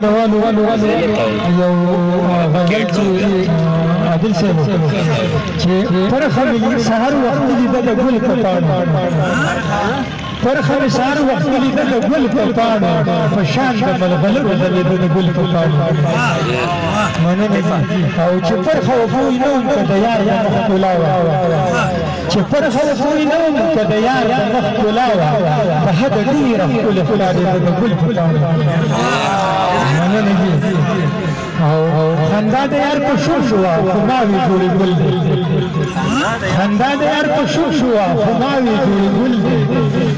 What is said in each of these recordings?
یو غزل چې عادل صاحب چې پرخه مې سهار وخت لیده د ګل په پاڼو پرخه مې سهار وخت لیده د ګل په پاڼو په شان د ملغلرو ځلېده د ګل په پاڼو مننه او چې پرخه وبوی نه وم که د یار د مخ ښکلا وه چې پرخه وبوی نه وم که د یار د مخ ښکلا وه په حده ډېره ښکلې ښکارېده د ګل په پاڼو مننه دي او خندا د یار په شور شوه خو ما وې جوړې ګل دی خندا د یار په شور شوه خو ما وې جوړې ګل دی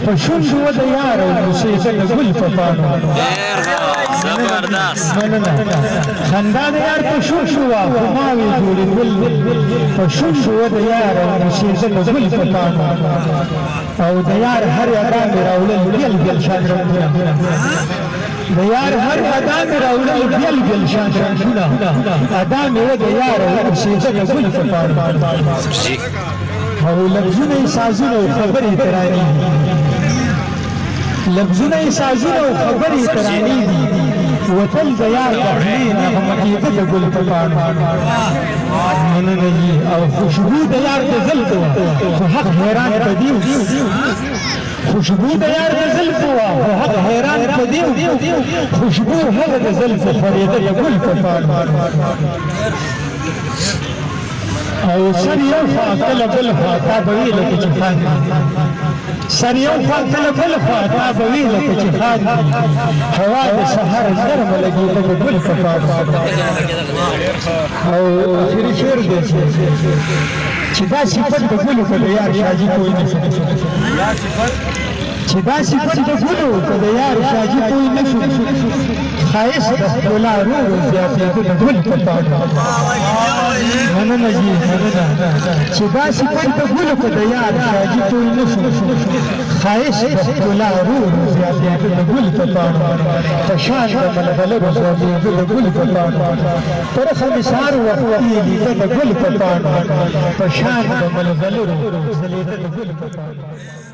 په شور شوه د یار او موسېده د ګل په پاڼو زبردست مننه خندا د یار په شور شوه خو ما وې جوړې ګل دی په شور شوه د یار او موسېده د ګل په پاڼو او د یار هر ادا مې راوړل بیل بیل شان رنګونه د یار هر ادا مې راوړل بیل بیل شان رنګونه ادا مې و د یار او اوسېده د ګل په پاڼو او لفظونه یې سازونه او خبرې ترانې دي لفظونه یې سازونه او خبرې ترانې دي وتل د یار د خولې نغمه کېده د ګل په پاڼو مننه دي او خوشبو د یار د زلفو خو حق حیران په دي خوشبو د یار د زلفو خو حق حیران په دي خوشبو هغه د زلفو خورېده د ګل په پاڼو او سر یو خوا کله بل خوا تا به وي لکه چې خاندي سر یو خوا کله بل خوا تا به وي لکه چې خاندي هوا د سهار نرمه لګېده د ګل په پاڼو او آخري شعر دی چې دا صفت د ګلو که د یار شاجي کوی نه شو چې دا صفت د ګلو که د یار شاجي کوی نه شو ښایست د ښکلا روح زیاتېده د ګل په پاڼو مننه جي مننه چې دا صفت د ګلو که د یار شاجي کوی نه شو ښایست د ښکلا روح زیاتېده د ګل په پاڼو په شان د ملغلرو زیاتېده د ګل په پاڼو پرخه مې سهار وختي لیده د ګل په پاڼو په شان د ملغلرو ځلېده د ګل په پاڼو